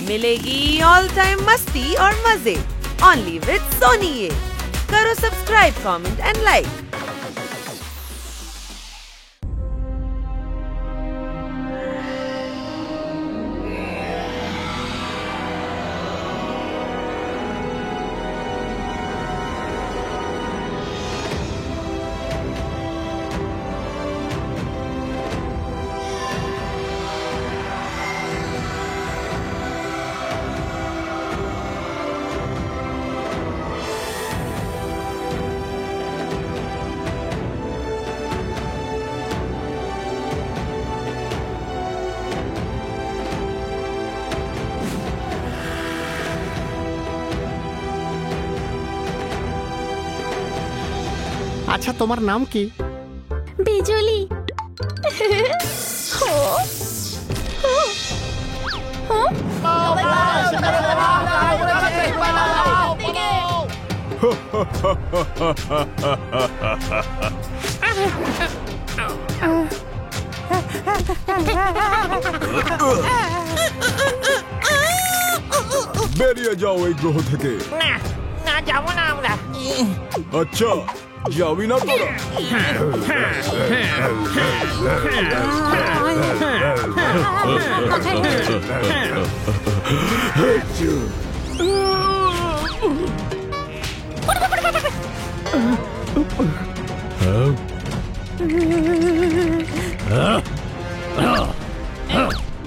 मिलेगी all time मस्ती और मजे ओनली विद सोनी। ये करो सब्सक्राइब, कमेंट एंड लाइक। আচ্ছা, তোমার নাম কি? বিজলি। বেরিয়ে যাও এই গ্রহ থেকে। না না, যাবো না আমরা। আচ্ছা, যাবি না তোরা?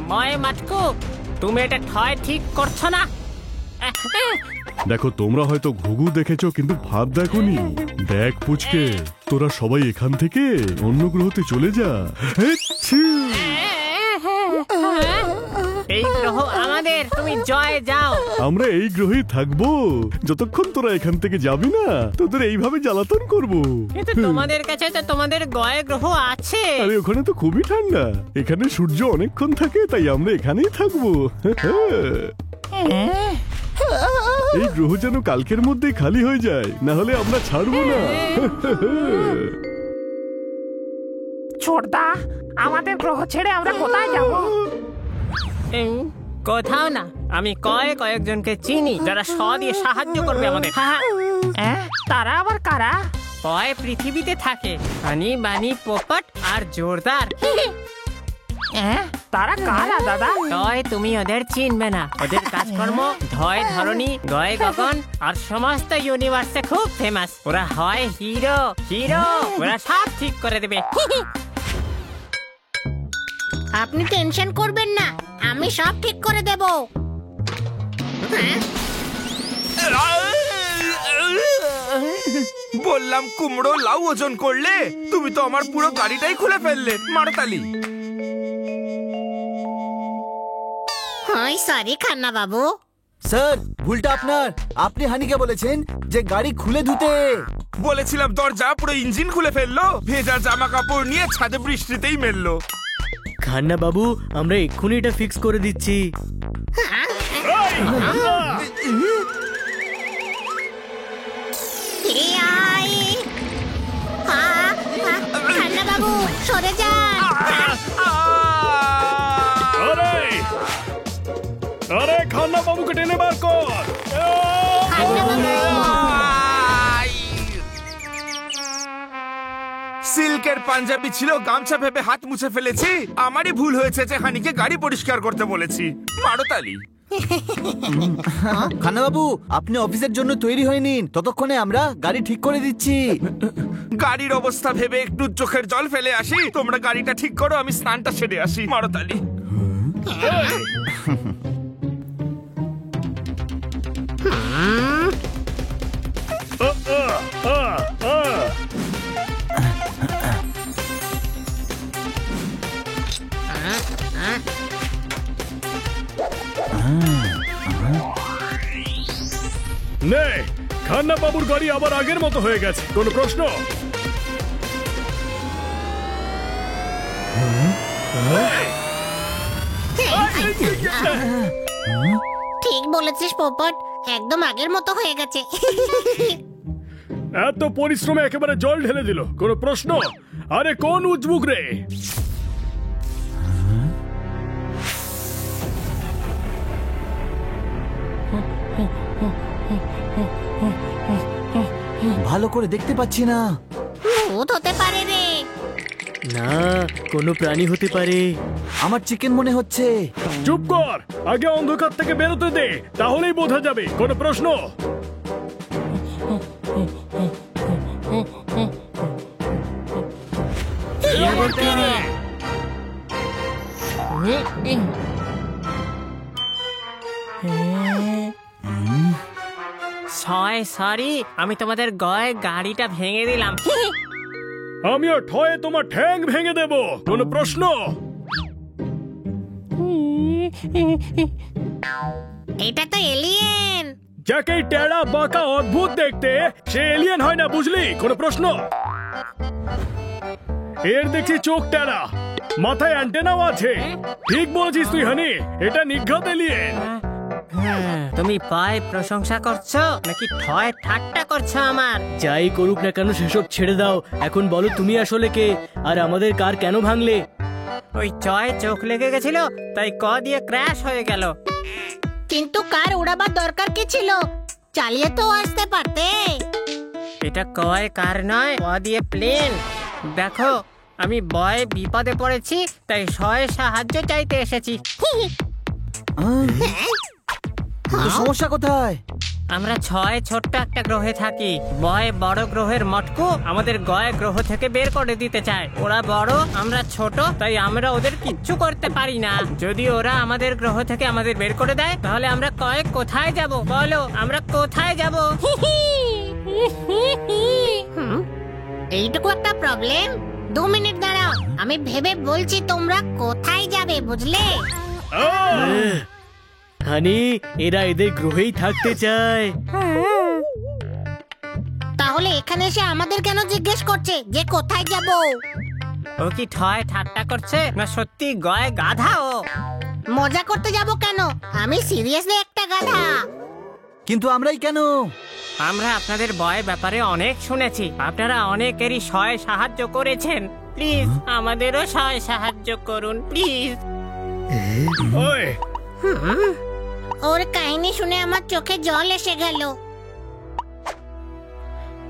ময় মাটকু, তুমি এটা ঠয় ঠিক করছো না। দেখো, তোমরা হয়তো ঘুঘু দেখেছো কিন্তু ভাব দেখোনি। দেখ পুচকে, তোরা সবাই এখান থেকে অন্য গ্রহতে চলে যা। এই গ্রহ আমাদের, তুমি জয় যাও। আমরা এই গ্রহেই থাকবো যতক্ষণ তোরা এখান থেকে যাবি না। তোদের এইভাবে জ্বালাতন করবো। কিন্তু তোমাদের কাছে তো তোমাদের গয় গ্রহ আছে। আরে ওখানে তো খুবই ঠান্ডা, এখানে সূর্য অনেকক্ষণ থাকে, তাই আমরা এখানেই থাকবো। এই গ্রহ যেন কালকের মধ্যে খালি হয়ে যায়, না হলে আমরা ছাড়বো না। ছোটদা, আমাদের গ্রহ ছেড়ে আমরা কোথায় যাব? কোথাও না। আমি কয়েকজনকে চিনি যারা দিয়ে সাহায্য করবে আমাদের। তারা আবার কারা? পৃথিবীতে থাকে হানি বানি পোপট আর জোরদার। তারা কারা দাদা? তুমি ওদের চিনবে না। ওদের কাজকর্ম ধয় ধরনী, গয় গগন আর সমস্ত ইউনিভার্সে খুব ফেমাস। ওরা হয় হিরো। ওরা সব ঠিক করে দেবে। আপনি টেনশন করবেন না, আমি সব ঠিক করে দেব। বললাম কুমড়ো লাউ ওজন করলে, তুমি তো আমার পুরো গাড়িটাই খুলে ফেললে। মারতালি। সরি খান্না বাবু। স্যার, ভুলটা আপনার। আপনি হানিকে বলেছেন যে গাড়ি খুলে ধুতে। বলেছিলাম দরজা, পুরো ইঞ্জিন খুলে ফেললো। ভেজা জামা কাপড় নিয়ে ছাদে বৃষ্টিতেই মেললো। খান্না বাবু, আমরা এক্ষুনি এটা ফিক্স করে দিচ্ছি। খান্না বাবু, সরে যান। আরে খান্না বাবুকে টেনে বার কর। সিল্কের পাঞ্জাবি ছিল, গামছা ভেবে হাত মুছে ফেলেছি। আমারই ভুল হয়েছে যে হানিকে গাড়ি পরিষ্কার করতে বলেছি। মারতালি। খান্না বাবু, আপনি অফিসের জন্য তৈরি হয়ে নিন, ততক্ষণে আমরা গাড়ি ঠিক করে দিচ্ছি। গাড়ির অবস্থা ভেবে একটু চোখের জল ফেলে আসি। তোমরা গাড়িটা ঠিক করো, আমি স্নানটা সেরে আসি। মারতালি। নে, খান্না বাবুর গাড়ি আবার আগের মতো হয়ে গেছে। কোনো প্রশ্ন? ঠিক বলেছিস পোপট, একদম আগের মতো হয়ে গেছে। এত পরিশ্রমে একেবারে জল ঢেলে দিল। কোনো প্রশ্ন? আরে কোন উজবুক রে? ভালো করে দেখতে পাচ্ছি না। ভূত হতে পারে রে। না, কোনো প্রাণী হতে পারে। আমার চিকেন মনে হচ্ছে। চুপ কর, আগে অন্ধকার থেকে বেরোতে দে, তাহলেই বোঝা যাবে। কোনো প্রশ্ন? সরি, আমি তোমাদের গাড়িটা ভেঙে দিলাম। আমিও ঠয়ে তোমার ঠ্যাং ভেঙে দেব। কোনো প্রশ্ন? এটা তো এলিয়েন। যাকে টেরা বাঁকা অদ্ভুত দেখতে, সে এলিয়েন হয় না, বুঝলি? কোনো প্রশ্ন? এর দেখছি চোখ টেরা, মাথায় অ্যান্টেনাও আছে। ঠিক বলেছিস তুই হানি, এটা নিঘাত এলিয়েন। তুমি পায়ে প্রশংসা করছো নাকি ঠয় ঠাট্টা করছো আমার? যাই করুক না কেন সেসব ছেড়ে দাও। এখন বলো তুমি আসলে কে, আর আমাদের কার কেন ভাঙলে? ওই চয় চোখ লেগে গেছিল, তাই ক দিয়ে ক্র্যাশ হয়ে গেল। কিন্তু কার উড়াবার দরকার কি ছিল? চালিয়ে তো আসতে পারতে। এটা কয় কার নয়, ক দিয়ে প্লেন। দেখো, আমি বয় বিপদে পড়েছি, তাই সয় সাহায্য চাইতে এসেছি। তো সমস্যা কোথায়? আমরা ছয় ছোট্ট একটা গ্রহে থাকি। বয় বড় গ্রহের মটকু আমাদের গয় গ্রহ থেকে বের করে দিতে চায়। ওরা বড়, আমরা ছোট, তাই আমরা ওদের কিচ্ছু করতে পারি না। যদি ওরা আমাদের গ্রহ থেকে আমাদের বের করে দেয়, তাহলে আমরা কোথায় যাব? বলো, আমরা কোথায় যাব? এইটুকু একটা প্রবলেম? 2 মিনিট দাঁড়াও, আমি ভেবে বলছি তোমরা কোথায় যাবে, বুঝলে? হানি, এরা এদের গ্রহেই থাকতে চায়। তাহলে এখানে এসে আমাদের কেন জিজ্ঞেস করছে যে কোথায় যাব? ও কি ঠয় ঠাট্টা করছে, না সত্যি গয় গাধা ও? মজা করতে যাব কেন? আমি সিরিয়াসলি একটা গাধা। কিন্তু আমরাই কেন? আমরা আপনাদের বয়ের ব্যাপারে অনেক শুনেছি। আপনারা অনেকেরই সয় সাহায্য করেছেন। প্লিজ আমাদেরও সয় সাহায্য করুন, প্লিজ। ওই ওর কাহিনী শুনে আমার চোখে জল এসে গেল।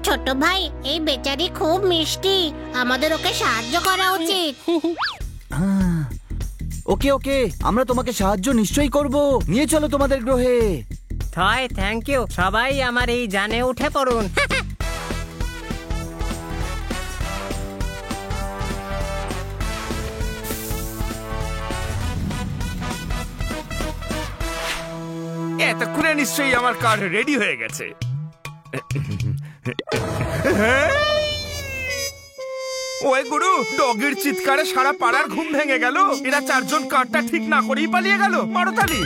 ছোট ভাই, এই বেচারি খুব মিষ্টি, আমাদের ওকে সাহায্য করা উচিত। ওকে ওকে, আমরা তোমাকে সাহায্য নিশ্চয়ই করব। নিয়ে চলো তোমাদের গ্রহে। ঠয়, থ্যাংক ইউ। সবাই আমার এই জানে উঠে পড়ুন। এতক্ষণে নিশ্চয়ই আমার কার রেডি হয়ে গেছে। ওই গুরু, ডগের চিৎকারে সারা পাড়ার ঘুম ভেঙে গেল। এরা 4 জন কারটা ঠিক না করেই পালিয়ে গেল। মারো তালি।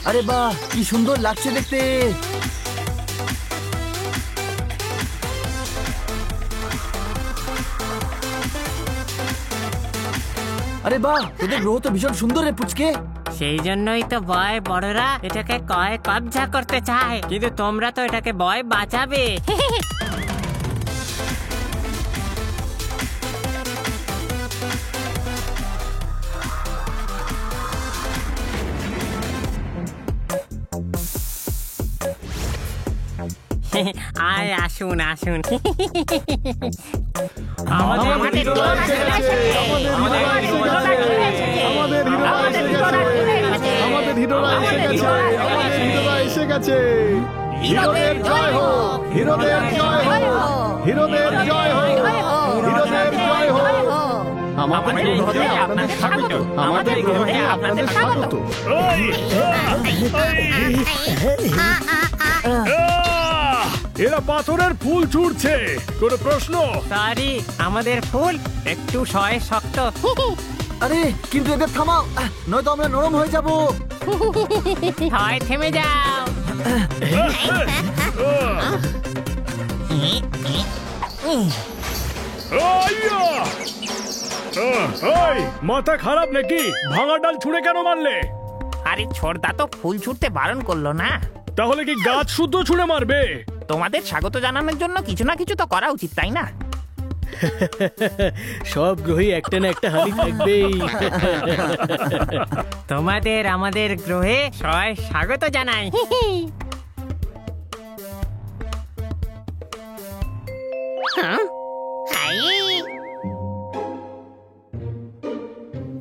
আরে বাহ, কি সুন্দর লাগছে দেখতে। আরে বাহ, তোদের গ্রহ তো ভীষণ সুন্দর রে পুচকে। সেই জন্যই তো বয় বড়রা এটাকে কবজা করতে চায়, কিন্তু তোমরা তো এটাকে বয় বাঁচাবে। আয়, আসুন আসুন। এসে গেছে। হিরোদের জয় হোক, হিরোদের জয় হোক, হিরোদের জয় হোক, হিরোদের জয় হোক। আমাদের গ্রহে আপনাদের স্বাগত, আমাদের গ্রহে আপনাদের স্বাগত। এরা পাথরের ফুল ছুড়ছে। কোনো প্রশ্ন? সরি, আমাদের ফুল একটু সয় শক্ত। আরে কিন্তু এদের থামাও, নয়তো আমরা নরম হয়ে যাব। হয়, থেমে যাও। এই, মাথা খারাপ নাকি? ভাঙা ডাল ছুঁড়ে কেন মারলে? আরে ছোড়দা তো ফুল ছুটতে বারণ করলো না। তাহলে কি গাছ শুদ্ধ ছুঁড়ে মারবে? তোমাদের স্বাগত জানানোর জন্য কিছু না কিছু তো করা উচিত, তাই না? সব গ্রহে একটা না একটা হানি থাকবেই। তোমাদের আমাদের গ্রহে সবাই স্বাগত জানাই।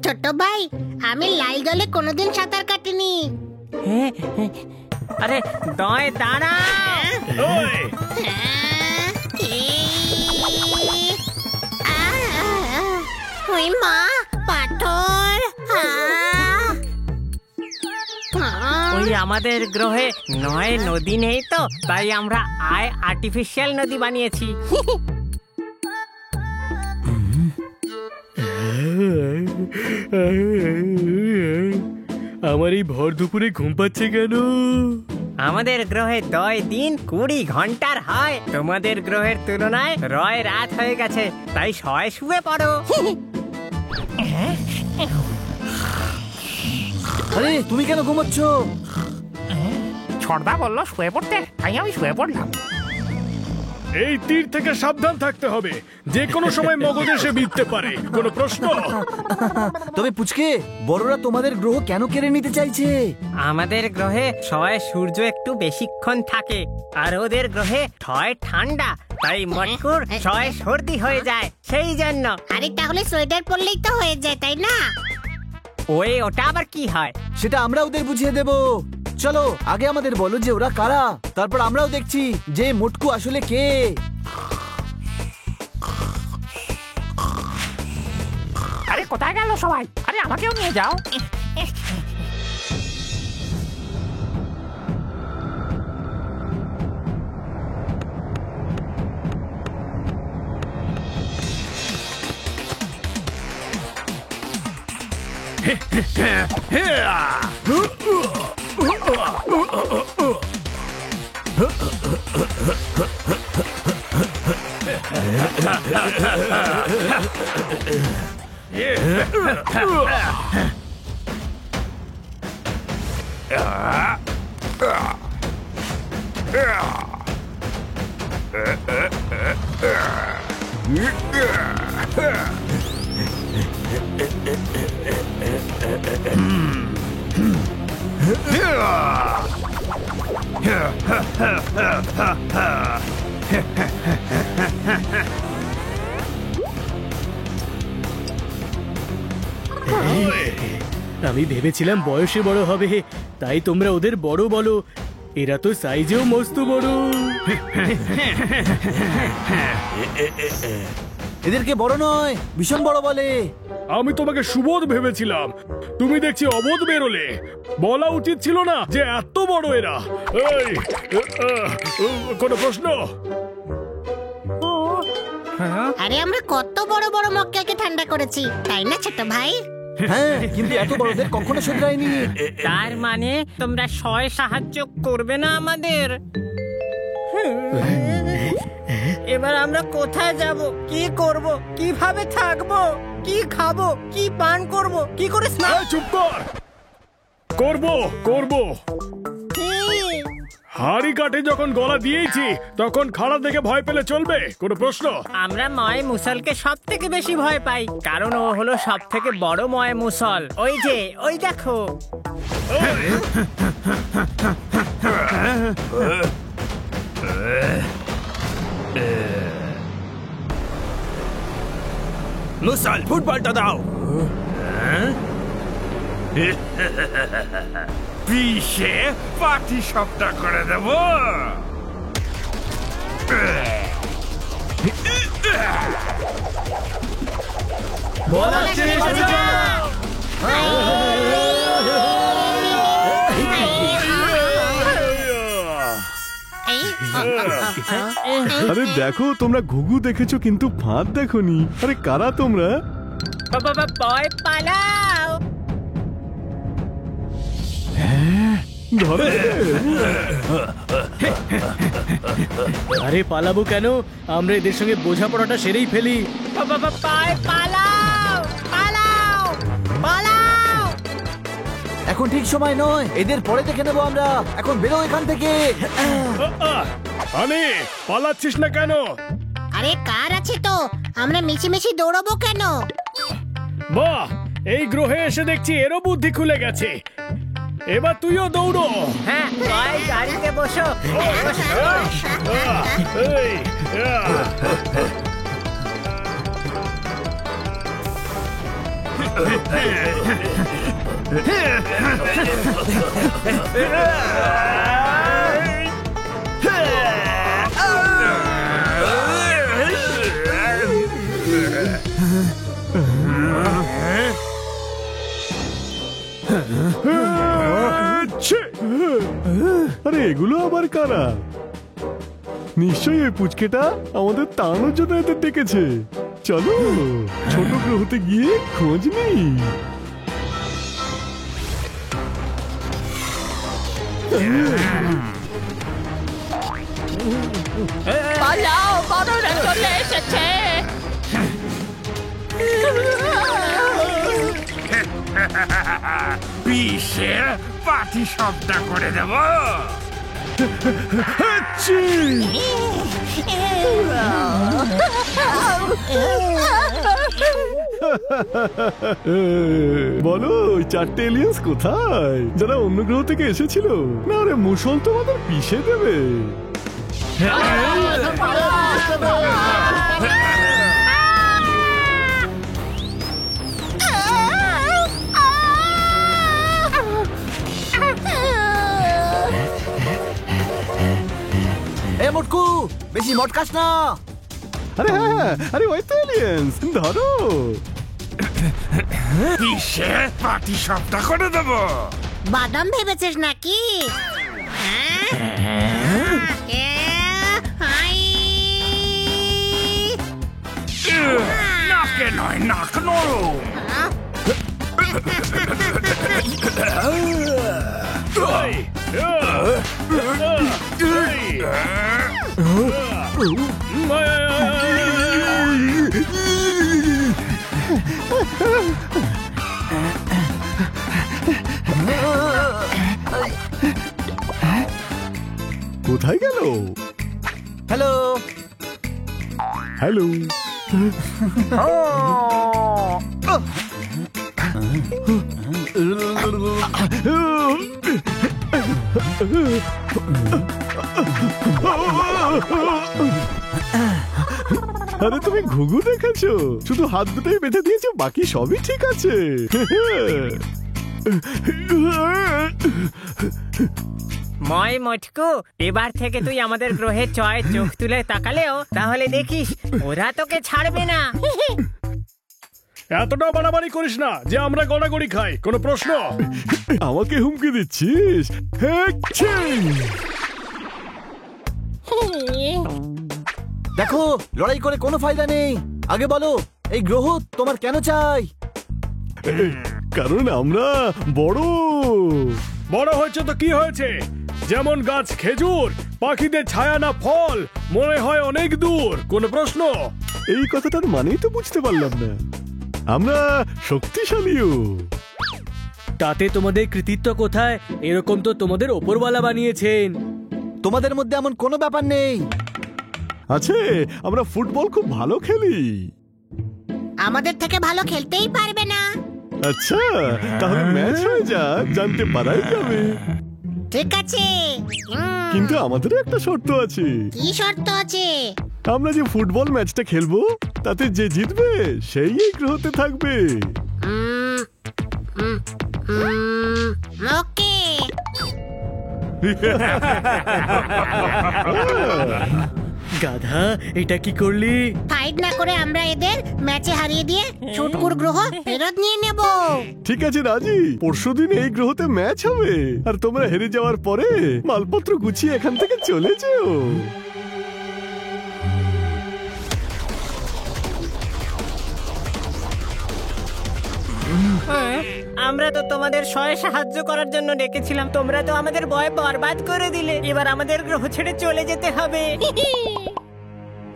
ছোট ভাই, আমি লাল জলে কোনোদিন সাঁতার কাটিনি। আরে দয় দাঁড়া। ওই মা, পাথর। ওই আমাদের গ্রহে নয় নদী নেই তো, তাই আমরা আর্টিফিশিয়াল নদী বানিয়েছি। আমার এই ভর দুপুরে ঘুম পাচ্ছে কেন? আমাদের গ্রহে দয় দিন 20 ঘন্টার হয়। তোমাদের গ্রহের তুলনায় রয় রাত হয়ে গেছে, তাই সবাই শুয়ে পড়ো। আরে তুমি কেন ঘুমোচ্ছ? ছোড়দা বললো শুয়ে পড়তে, তাই আমি শুয়ে পড়লাম। এই তীর থেকে সাবধান থাকতে হবে, যে কোনো সময় মগজ এসে বিঁধতে পারে। কোনো প্রশ্ন? তবে পুচকে, বড়রা তোমাদের গ্রহ কেন কেড়ে নিতে চাইছে? আমাদের গ্রহে সবাই সূর্য একটু বেশিক্ষণ থাকে, আর ওদের গ্রহে হয় ঠান্ডা, তাই মটকুর সবাই সর্দি হয়ে যায়, সেই জন্য। আরে তাহলে সোয়েটার পরলেই তো হয়ে যায়, তাই না? ওটা আবার কি হয়? সেটা আমরা ওদের বুঝিয়ে দেব। চলো আগে আমাদের বলো যে ওরা কারা, তারপর আমরাও দেখছি যে মোটকু আসলে কে। আরে কোথায় গেল সবাই? আরে আমাকেও নিয়ে যাও। আমি ভেবেছিলাম বয়সে বড় হবে, তাই তোমরা ওদের বড় বলো। এরা তো সাইজেও মস্ত বড়। এদেরকে বড় নয়, ভীষণ বড় বলে। আমি তোমাকে সুবোধ ভেবেছিলাম, তুমি দেখছি অবোধ বেরোলে। বলা উচিত ছিল না যে এত বড় এরা। এই, কোনো প্রশ্ন? আরে আমরা কত বড় বড় মক্কেলকে ঠান্ডা করেছি, তাই না ছোট ভাই? হ্যাঁ, কিন্তু এত বড়দের কখনো শুধরায়নি। তার মানে তোমরা সয় সাহায্য করবে না আমাদের? এবার আমরা কোথায় যাব, কি করব, কিভাবে থাকবো, কি খাবো, কি পান করব, কি করে স্নান? চুপ কর। করব। হাড়ি কাঠে যখন গলা দিয়েছি, তখন খাড়া দেখে ভয় পেলে চলবে? কোনো প্রশ্ন? আমরা ময় মুসলকে সব থেকে বেশি ভয় পাই, কারণ ও হলো সব থেকে বড় ময় মুসল। ওই দেখো। মুসল ফুটবলটা দাও। পিষে পাটি সবটা করে দেব। আরে দেখো, তোমরা ঘুঘু দেখেছো কিন্তু ফাঁদ দেখোনি। আরে কারা তোমরা? ভয় পালাও। ধরো। আরে পালাবো কেন, আমরা এদের সঙ্গে বোঝাপড়াটা সেরেই ফেলি। পালাও পালাও পালাও। এখন ঠিক সময় নয়, এদের পরে দেখে নেবো আমরা। এখন বেরো এখান থেকে। আরে পালাচ্ছিস না কেন? আরে কার আছে তো, আমরা মিছিমিছি দৌড়াবো কেন? বাহ, এই গ্রহে এসে দেখছি এরও বুদ্ধি খুলে গেছে। এবার তুইও দৌড়ো। হ্যাঁ, ভাই গাড়িতে বসো। এই, আরে এগুলো আবার কারা? নিশ্চয়ই ওই পুচকেটা আমাদের তাড়ানোর জন্য এদের ডেকেছে। চলো ছোট গ্রহতে গিয়ে খোঁজ নিই। পালাও, বড়রা চলে এসেছে। বিষে পাটি শব্দ করে দেব। বলো ওই চারটে এলিয়েন্স কোথায়, যারা অন্য গ্রহ থেকে এসেছিল? না রে, মুসল তোমাদের পিষে দেবে। এ মুটকু, বেশি মটকাস না। আরে হ্যাঁ, আরে ওই তো এলিয়েন্স, ধরো। বিষে পাটি শব্দ করে দেব। বাদাম ভেবেছিস নাকি? নাকে নয়, নাক নড়ো। কোথায় গেল? Hello hello. আরে তুমি ঘুঘু দেখেছো? শুধু হাত দুটোই বেঁধে দিয়েছো, বাকি সবই ঠিক আছে। মই মটকু, এবার থেকে তুই আমাদের গ্রহে চোখ তুলে তাকালেও তাহলে দেখিস ওরা তোকে ছাড়বে না। এতটা বাড়াবাড়ি করিস না যে আমরা গড়াগড়ি খাই। কোনো প্রশ্ন? আমাকে হুমকি দিচ্ছিস? দেখো, লড়াই করে কোনো ফায়দা নেই। আগে বলো, এই গ্রহ তোমার কেন চাই? কারণ আমরা বড়। বড় হয়েছে তো কি হয়েছে? যেমন গাছ খেজুর, পাখিদের ছায়া না ফল, মনে হয় অনেক দূর। কোনো প্রশ্ন? এই কথাটার মানেই তো বুঝতে পারলাম না। আমরা শক্তিশালীও। তাতে তোমাদের কৃতিত্ব কোথায়? এরকম তো তোমাদের ওপরওয়ালা বানিয়েছেন। তোমাদের মধ্যে এমন কোনো ব্যাপার নেই। আছে, আমরা ফুটবল খুব ভালো খেলি। আমাদের থেকে ভালো খেলতেই পারবে না। আচ্ছা, তাহলে ম্যাচ হয়ে যাক, জানতে পারাই যাবে। ঠিক আছে, কিন্তু আমাদের একটা শর্ত আছে। কি শর্ত আছে? আমরা যে ফুটবল ম্যাচটা খেলবো তাতে যে জিতবে সেই এই গ্রহতে থাকবে। ওকে। গাধা, এটা কি করলি? ফাইট না করে আমরা এদের ম্যাচে হারিয়ে দিয়ে ছুটকুর গ্রহ ফেরত নিয়ে নেব। ঠিক আছে রাজি, পরশুদিন এই গ্রহতে ম্যাচ হবে আর তোমরা হেরে যাওয়ার পরে মালপত্র গুছিয়ে এখান থেকে চলে যেও। আমরা তো তোমাদের সাহায্য করার জন্য ডেকেছিলাম, তোমরা তো আমাদের ভয় বরবাদ করে দিলে। এবার আমাদের গ্রহ ছেড়ে চলে যেতে হবে।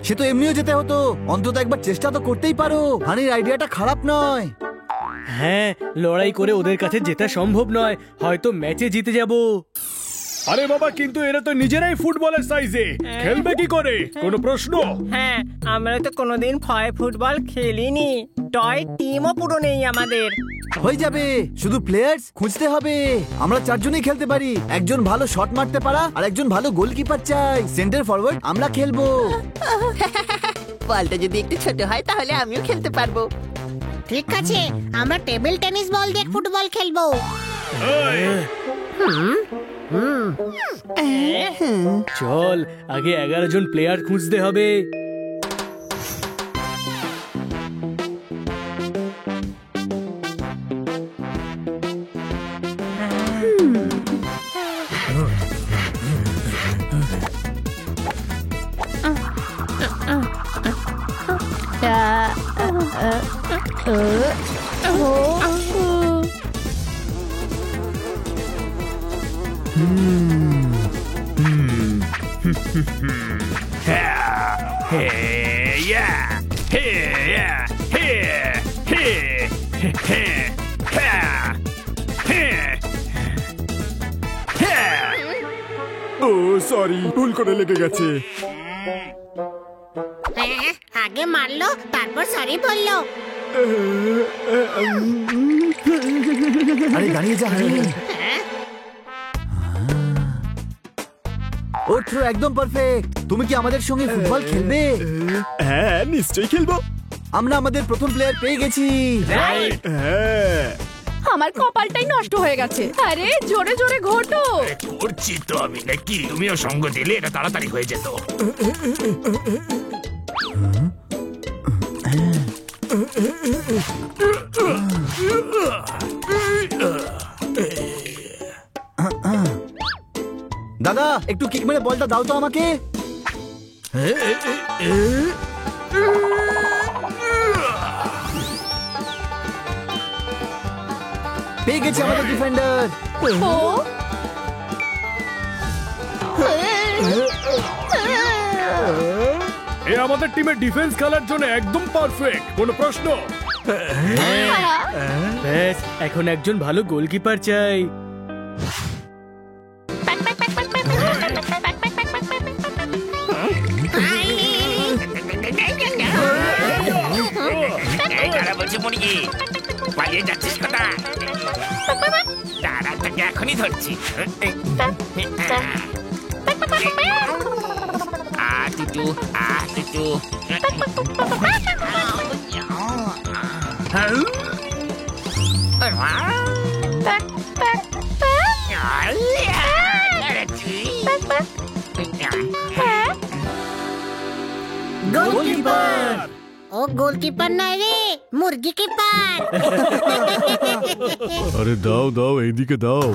সে তো এমনিও যেতে হতো, অন্তত একবার চেষ্টা তো করতেই পারো। হানির আইডিয়াটা খারাপ নয়। হ্যাঁ, লড়াই করে ওদের কাছে জেতা সম্ভব নয়, হয়তো ম্যাচে জিতে যাব। আরে বাবা, কিন্তু এরা তো নিজেরাই ফুটবলের সাইজে, খেলবে কি করে? কোনো প্রশ্ন? হ্যাঁ, আমরা তো কোনোদিন ফুটবল খেলিনি, টয় টিমও পুরো নেই আমাদের। হয়ে যাবে, শুধু প্লেয়ার্স খুঁজতে হবে। আমরা চারজনই খেলতে পারি, একজন ভালো শট মারতে পারা আর একজন ভালো গোলকিপার চাই। সেন্টার ফরওয়ার্ড আমরা খেলবো। বলটা যদি একটু ছোট হয় তাহলে আমিও খেলতে পারবো। ঠিক আছে, আমরা টেবিল টেনিস বল দিয়ে ফুটবল খেলবো। চল, আগে 11 জন প্লেয়ার খুঁজতে হবে। ও সরি, ভুল করে লেগে গেছে। আগে মারলো, তারপর সরি বললো। আরে দাঁড়িয়ে যা হানি। ওর থ্রো একদম পারফেক্ট। তুমি কি আমাদের সঙ্গে ফুটবল খেলবে? হ্যাঁ, নিশ্চয়ই খেলবো। আমরা আমাদের প্রথম প্লেয়ার পেয়ে গেছি। হ্যাঁ, আমার কপালটাই নষ্ট হয়ে গেছে। আরে জোরে জোরে ঘোটো। করছি তো আমি, নাকি তুমিও সঙ্গ দিলে এটা তাড়াতাড়ি হয়ে যেত। দাদা, একটু কিক মেরে বলটা দাও তো আমাকে। পেয়ে গেছি আমাদের ডিফেন্ডার। এ আমাদের টিমের ডিফেন্স খেলার জন্য একদম পারফেক্ট। কোনো প্রশ্ন? ব্যাস, এখন একজন ভালো গোলকিপার চাই। পালিয়ে যাচ্ছিস কোথায়? তারা তোকে এখনই ধরছি। টুটু টুটু। গোলকিপার। ও গোলকিপার নয় রে, মুরগি কিপার। আরে দাও দাও, এইদিকে দাও।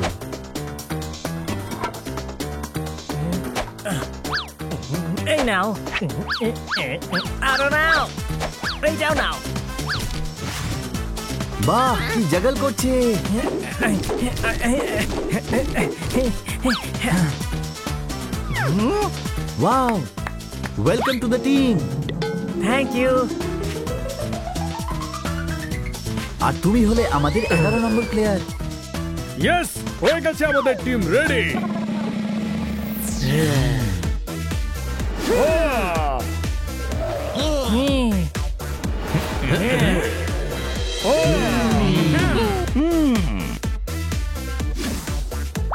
এই নাও, আরো নাও, এই যাও নাও। বাহ, কি জাগল করছে। Wow, welcome to the team. Thank you. আর তুমি হলে আমাদের 11 নম্বর প্লেয়ার। ইয়েস, হয়ে গেছে আমাদের টিম রেডি।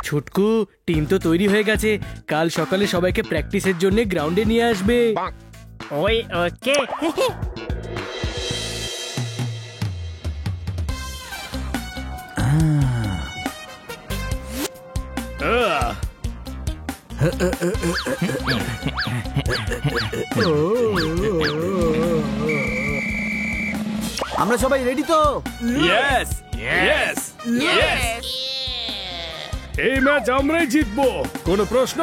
ছুটকু, টিম তো তৈরি হয়ে গেছে। কাল সকালে সবাইকে প্র্যাকটিসের জন্য গ্রাউন্ডে নিয়ে আসবে। ওই ওকে। আমরা সবাই রেডি তো? Yes yes yes. এই ম্যাচ আমরাই জিতবো। কোনো প্রশ্ন?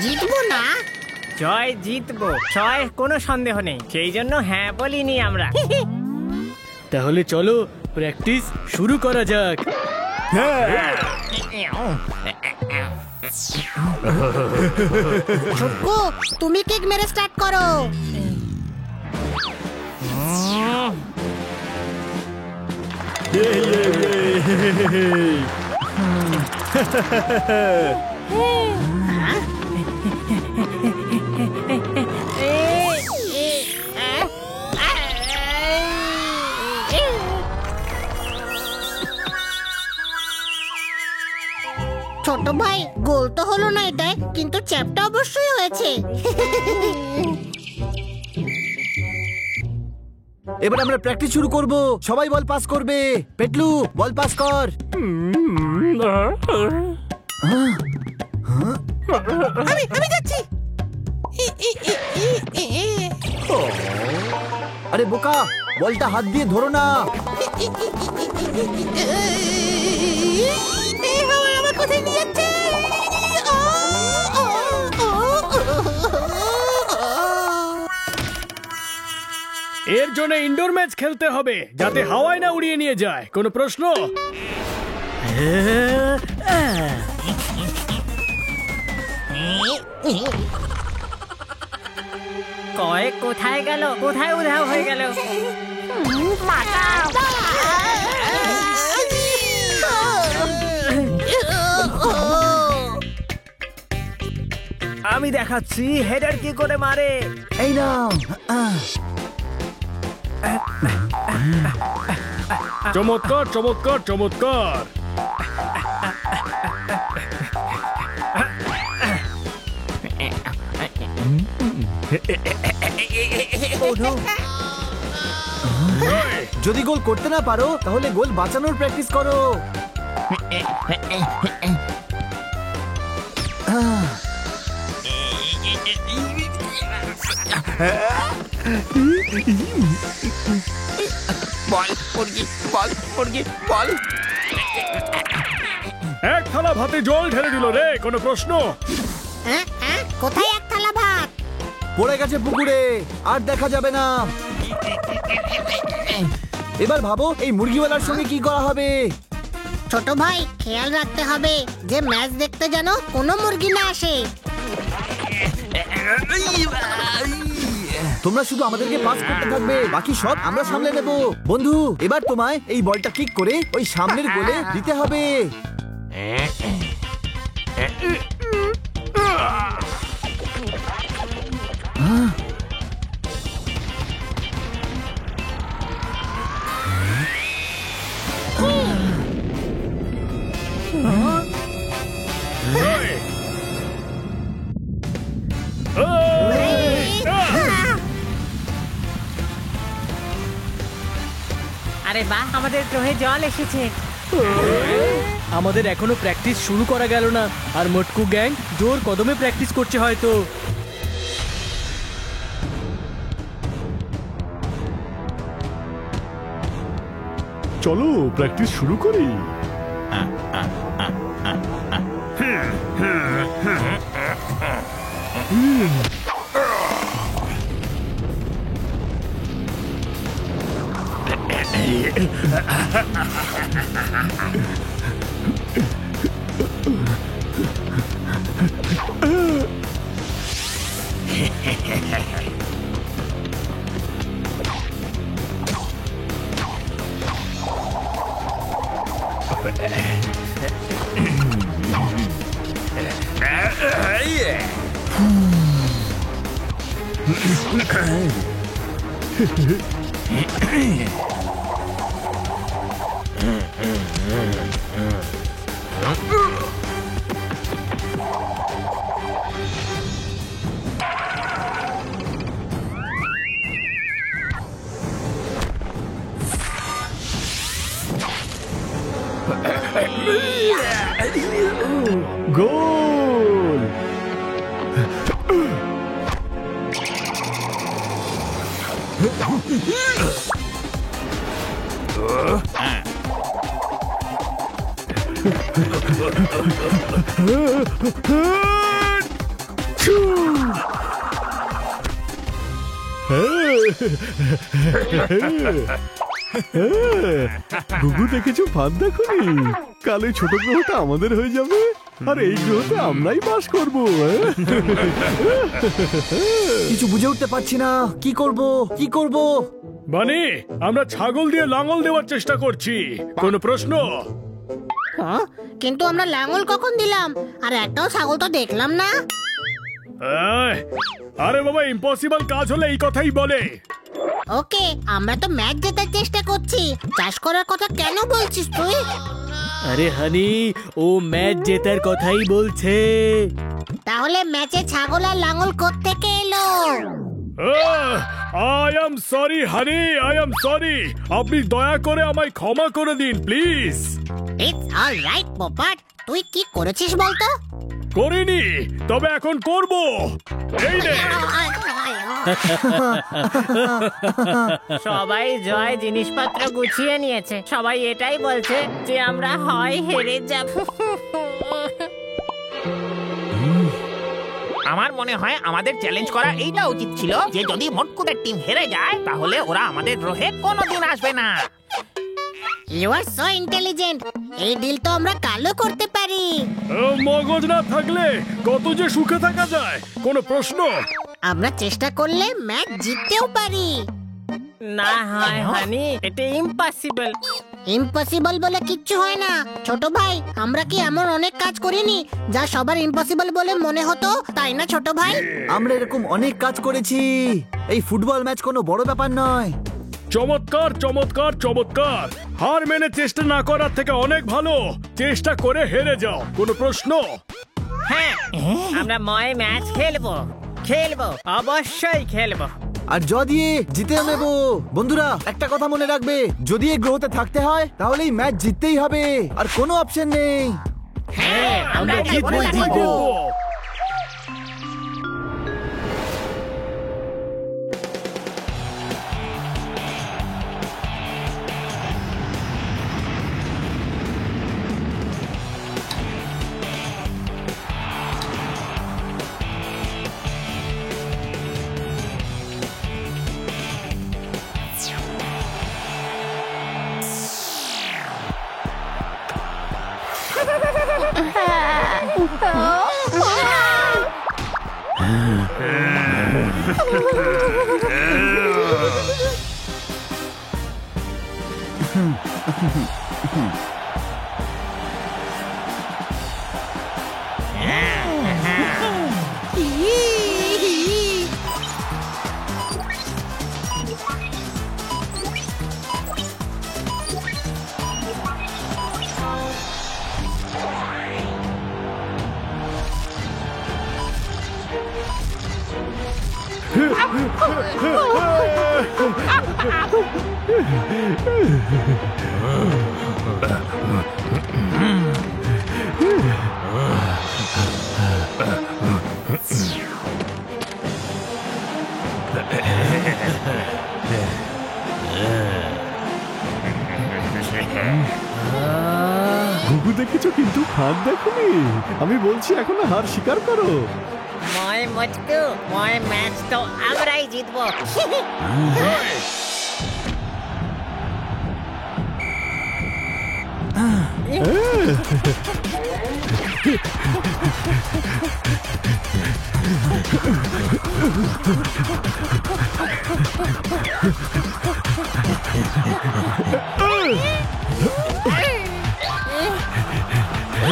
জিতবো না? জয় জিতবো, জয় কোনো সন্দেহ নেই। সেই জন্য হ্যাঁ বলিনি আমরা। তাহলে চলো প্র্যাকটিস শুরু করা যাক। ছোটকু, তুমি কিক মেরে স্টার্ট করো। ছোট ভাই, গোল তো হলো না এটাই, কিন্তু চ্যাপটা অবশ্যই হয়েছে। এবার আমরা প্র্যাকটিস শুরু করব। সবাই বল পাস করবে। পেটলু, বল পাস কর। আমি যাচ্ছি। আরে বোকা, বলটা হাত দিয়ে ধরো না। আমার কোথায় নিয়ে যাচ্ছে? এর জন্য ইনডোর ম্যাচ খেলতে হবে, যাতে হাওয়ায় না উড়িয়ে নিয়ে যায়। কোনো প্রশ্ন? কয় কোথায় গেল? কোথায় উধাও হয়ে গেল? আমি দেখাচ্ছি হেডার কি করে মারে। এই নাও। চমৎকার চমৎকার চমৎকার। যদি গোল করতে না পারো তাহলে গোল বাঁচানোর প্র্যাকটিস করো। বল মুরগি, বল মুরগি, বল। এক থালা ভাতে জল ঢেলে দিল রে। কোনো প্রশ্ন? কোথায় এক থালা ভাত? পড়ে গেছে পুকুরে, আর দেখা যাবে না। এবার ভাবো এই মুরগিওয়ালার সঙ্গে কি করা হবে। ছোট ভাই, খেয়াল রাখতে হবে যে ম্যাচ দেখতে যেন কোনো মুরগি না আসে। তোমরা শুধু আমাদেরকে পাস করতে থাকবে, বাকি সব আমরা সামলে নেব। বন্ধু, এবার তোমায় এই বলটা কিক করে ওই সামনের গোলে দিতে হবে। আরে বাহ, আমাদের চোখে জল এসেছে। আমাদের এখনো প্র্যাকটিস শুরু করা গেল না, আর মোটকু গ্যাং জোর কদমে প্র্যাকটিস করছে হয়তো। চলো প্র্যাকটিস শুরু করি। গোল! গুগু দেখেছো ফাঁদ দেখোনি? কাল ওই ছোট গ্রহটা আমাদের হয়ে যাবে আর এই গ্রহতে আমরাই বাস করবো। কিছু বুঝে উঠতে পারছি না, কি করব কি করব। মানে আমরা ছাগল দিয়ে লাঙল দেওয়ার চেষ্টা করছি, কোনো প্রশ্ন? হ্যাঁ, কিন্তু আমরা লাঙল কখন দিলাম? আর একটাও ছাগল তো দেখলাম না। আরে বাবা, ইম্পসিবল কাজ হলে এই কথাই বলে। ওকে, আমরা তো ম্যাচ জেতার চেষ্টা করছি, চাষ করার কথা কেন বলছিস তুই? আরে হানি, ও ম্যাচ জেতার কথাই বলছে। তাহলে ম্যাচে ছাগল আর লাঙল কোত্থেকে এলো? I am sorry honey, I am sorry. আপনি দয়া করে আমায় ক্ষমা করে দিন please. It's all right Popat, তুই কি করেছিস বলতো? করিনি, তবে এখন করব। এই নে। সবাই জয় জিনিসপত্র গুছিয়ে নিয়েছে, সবাই এটাই বলছে যে আমরা হয় হেরে যাব। আমার মনে হয় আমাদের চ্যালেঞ্জ করা এইটা উচিত ছিল যে যদি মোটকুদের টিম হেরে যায় তাহলে ওরা আমাদের গ্রহে কোনোদিন আসবে না। ইউ আর সো ইন্টেলিজেন্ট, এই ডিল তো আমরা কালও করতে পারি। মগজ না থাকলে কত যে সুখে থাকা যায়, কোনো প্রশ্ন? আমরা চেষ্টা করলে ম্যাচ জিততেও পারি। না হয় হানি, এটা ইম্পসিবল। ইম্পসিবল বলে কিচ্ছু হয় না ছোট ভাই, আমরা কি এমন অনেক কাজ করিনি যা সবার ইম্পসিবল বলে মনে হতো, তাই না ছোট ভাই? আমরা এরকম অনেক কাজ করেছি, এই ফুটবল ম্যাচ কোনো বড় ব্যাপার নয়। চমৎকার চমৎকার চমৎকার। হার মেনে চেষ্টা না করার থেকে অনেক ভালো চেষ্টা করে হেরে যাও, কোনো প্রশ্ন? হ্যাঁ, আমরা ময় ম্যাচ খেলবো, অবশ্যই খেলবো। আর যদি জিতেও নেব। বন্ধুরা, একটা কথা মনে রাখবে, যদি এই গ্রহতে থাকতে হয় তাহলে এই ম্যাচ জিততেই হবে, আর কোনো অপশন নেই। হ্যাঁ, আমরা জিতবো। গুগু দেখেছো কিন্তু ফাঁদ দেখোনি? আমি বলছি এখনো হার স্বীকার করো। ময় মটকু, ময় ম্যাচ তো আমরাই জিতবো।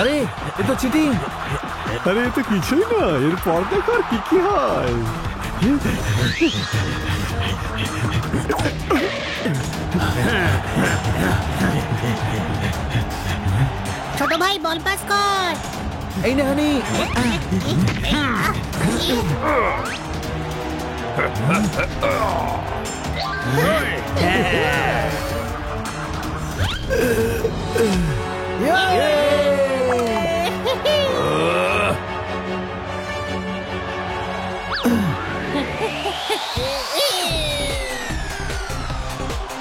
আরে এ তো চিটিং। আরে এ তো কিছুই না, এরপর দেখো আর কি কি হয়। ছোট ভাই বল পাস কর। এই নে হানি।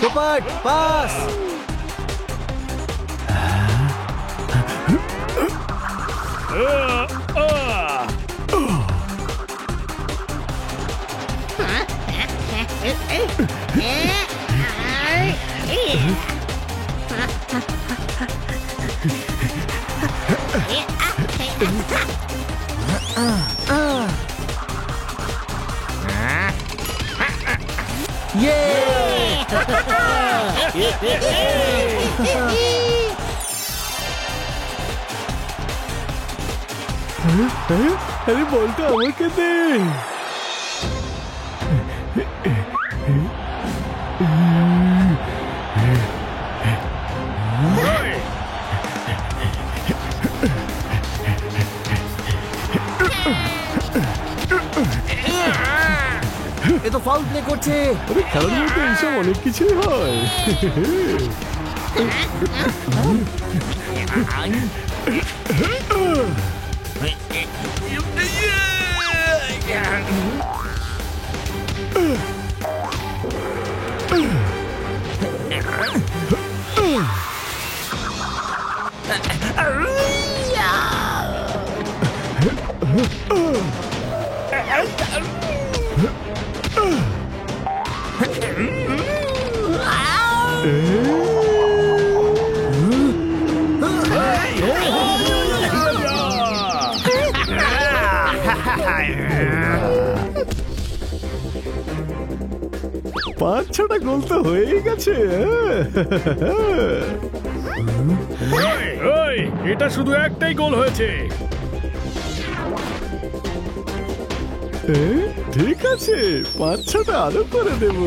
Super pass. আরে বলটা আমাকে দে। এ তো ফাউল প্লে করছে। আরে খেলার মধ্যে এইসব অনেক কিছুই হয়। পাঁচ ছটা গোল তো হয়েই গেছে। এটা শুধু একটাই গোল হয়েছে। ঠিক আছে, পাঁচ ছটা আরো করে দেব।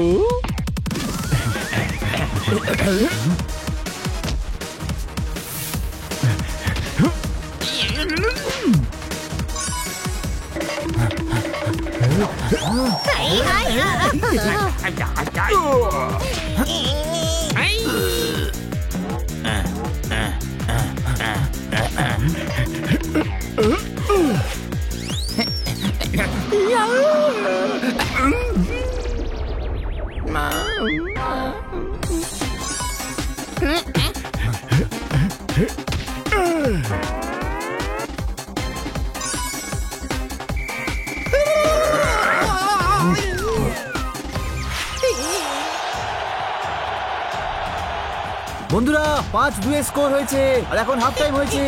বন্ধুরা 5-2 স্কোর হয়েছে আর এখন হাফ টাইম হয়েছে।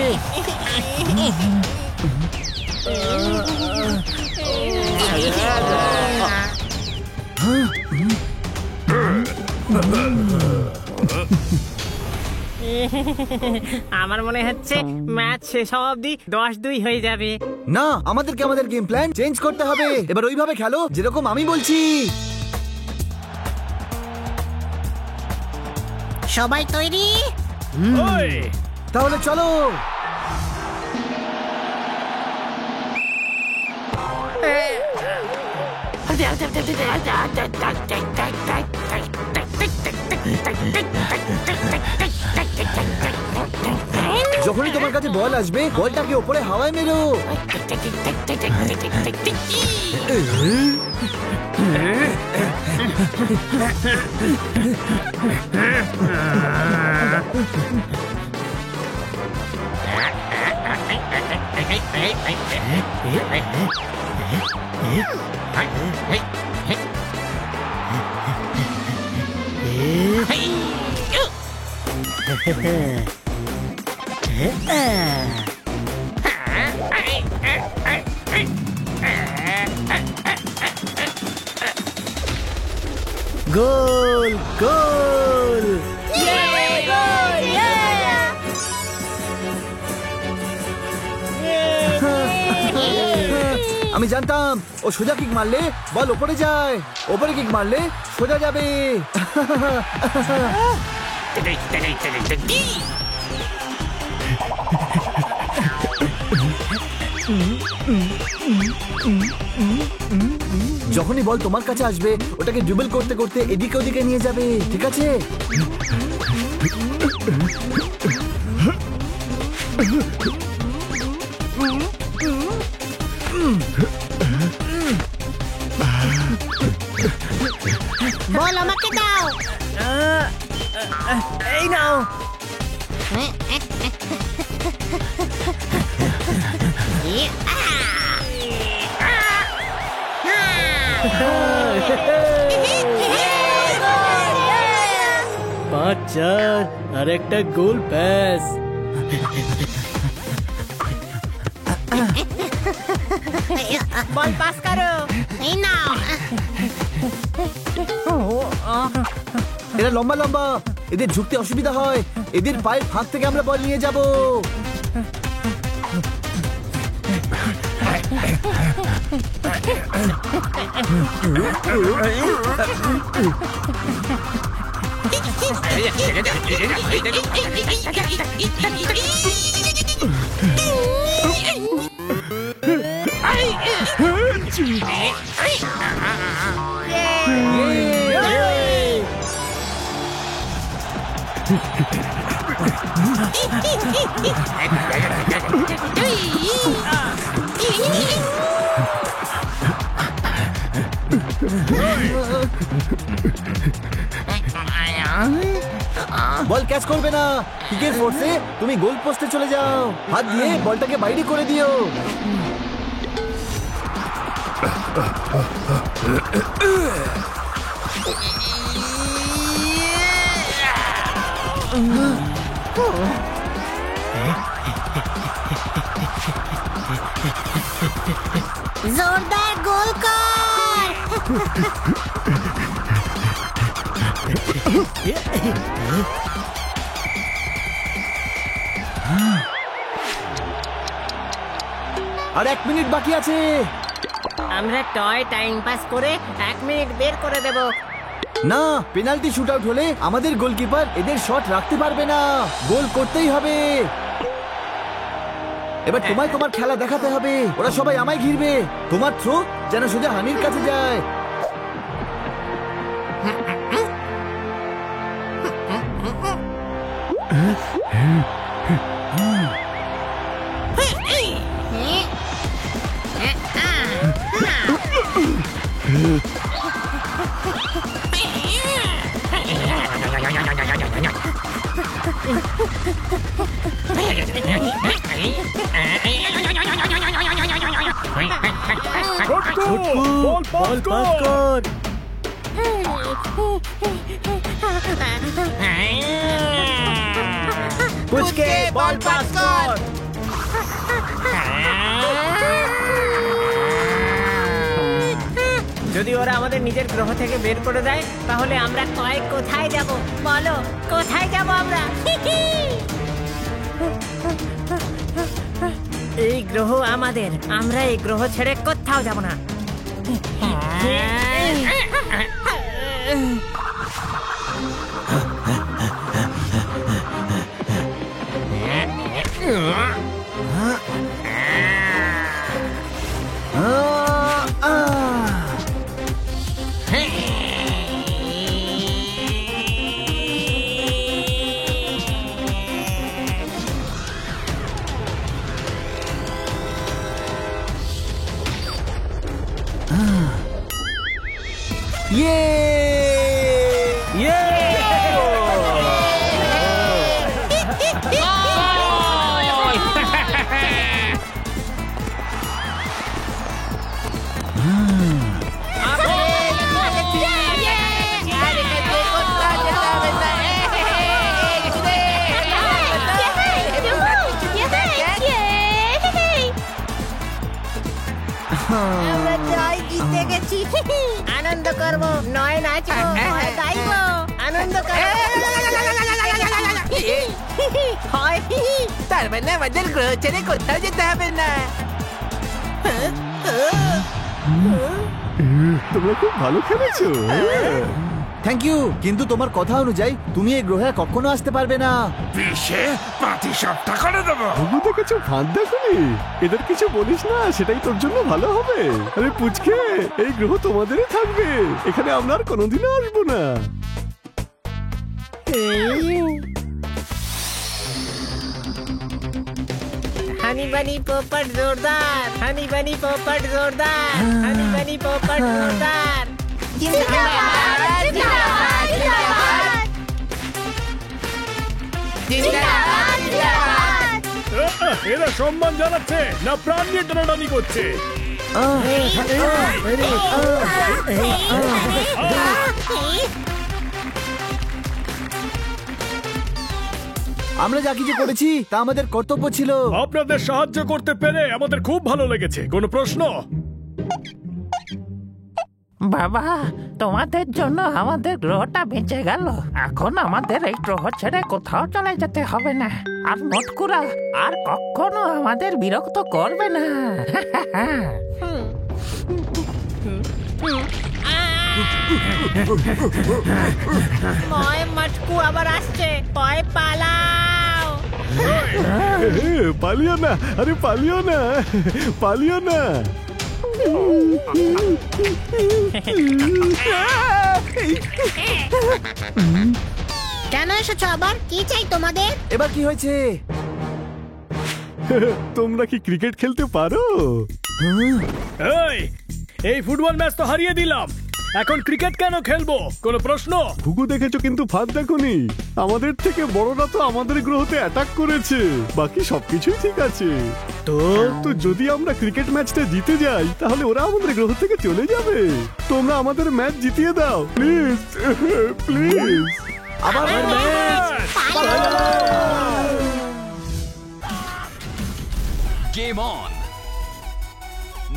আমার মনে হচ্ছে ম্যাচ শেষ হওয়া অবধি 10-2 হয়ে যাবে। না, আমাদেরকে আমাদের গেম প্ল্যান চেঞ্জ করতে হবে। এবার ওইভাবে খেলো যেরকম আমি বলছি। সবাই তৈরি? তাহলে চলো। যখনই তোমার কাছে বল আসবে, বলটাকে ওপরে হাওয়ায় মেরো। গোল গোল। আমি জানতাম ও সোজা কিক মারলে বল ওপরে যায়, ওপরে কিক মারলে সোজা যাবে। যখনই বল তোমার কাছে আসবে, ওটাকে ড্রিবল করতে করতে এদিকে ওদিকে নিয়ে যাবে, ঠিক আছে? বল আমাকে দাও। এই নাও। পাঁচ 4 আর একটা গোল ব্যাস। বল পাস করো। এই নাও। এরা লম্বা লম্বা, এদের ঝুঁকতে অসুবিধা হয়। এদের পায়ের ফাঁক থেকে আমরা বল নিয়ে যাব। বল ক্যাচ করবে না। কিকের ফোর্সে তুমি গোল পোস্টে চলে যাও। হাত দিয়ে বলটাকে বাইরে করে দিও। জোরদার গোল কর। আর 1 মিনিট বাকি আছে। আমরা টয় টাইম পাস করে 1 মিনিট বের করে দেব। না, পেনাল্টি শুট আউট হলে আমাদের গোলকিপার এদের শট রাখতে পারবে না। গোল করতেই হবে। এবার তোমায় তোমার খেলা দেখাতে হবে। ওরা সবাই আমায় ঘিরবে। তোমার থ্রো যেন সোজা হানির কাছে যায়। বল পাস কর। পুচকে বল পাস কর। যদি ওরা আমাদের নিজের গ্রহ থেকে বের করে দেয় তাহলে আমরা কোথায় যাব? বলো, কোথায় যাব আমরা? এই গ্রহ আমাদের। আমরা এই গ্রহ ছেড়ে কোথাও যাব না। আমরা জয় জিতে গেছি। আনন্দ করব, নয় নাচবো, নয় গাইবো, আনন্দ করব। তার মানে আমাদের গ্রহ ছেড়ে কোথাও যেতে হবে না। তোমরা খুব ভালো খেলেছো। Thank you. কিন্তু তোমার কথা অনুযায়ী তুমি এই গ্রহে কখনো আসতে পারবে না। পিছে পাতি সবটা করে দেবো। ভুগুতে কিছু ফাঁদ দেখনি। এদের কিছু বলিস না, সেটাই তোর জন্য ভালো হবে। আরে পুচকে, এই গ্রহ তোমাদেরই থাকবে। এখানে আমরা আর কোনোদিনও আসবো না। হানি বানি পোপট জোরদার, হানি বানি পোপট জোরদার, হানি বানি পোপট জোরদার। জিন্দাবাদ, জিন্দাবাদ, জিন্দাবাদ। জিন্দাবাদ, জিন্দাবাদ। এরা সম্মান জানাচ্ছে না প্রাণ নিয়ে টানাটানি করছে? আমরা যা কিছু করেছি তা আমাদের কর্তব্য ছিল। আপনাদের সাহায্য করতে পেরে আমাদের খুব ভালো লেগেছে। কোনো প্রশ্ন? বাবা, তোমাদের জন্য আমাদের গ্রহটা বেঁচে গেল। এখন আমাদের এই গ্রহ ছেড়ে কোথাও চলে যেতে হবে না। আর মটকুরা আর কখনো আমাদের বিরক্ত করবে না। ময় মটকু আবার আসছে, ভয় পালাও। পালিও না, আরে পালিও না, পালিও না। কেন এসেছো আবার? কি চাই তোমাদের? এবার কি হয়েছে? তোমরা কি ক্রিকেট খেলতে পারো? এই ফুটবল ম্যাচ তো হারিয়ে দিলাম, এখন ক্রিকেট কেন খেলবো? কোনো প্রশ্ন? ঘুঘু দেখেছো কিন্তু ফাঁদ দেখোনি। আমাদের থেকে বড়রা তো আমাদের গ্রহতে অ্যাটাক করেছে, বাকি সবকিছুই ঠিক আছে। তো যদি আমরা ক্রিকেট ম্যাচটা জিতে যাই তাহলে ওরা আমাদের গ্রহ থেকে চলে যাবে। তোমরা আমাদের ম্যাচ জিতিয়ে দাও প্লিজ, প্লিজ। আবার match. Game on.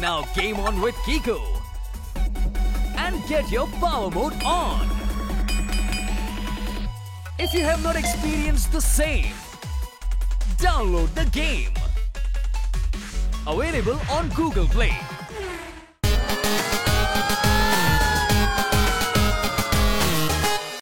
Now game on with Kiko. And get your power mode on. If you have not experienced the same, download the game. Available on Google Play.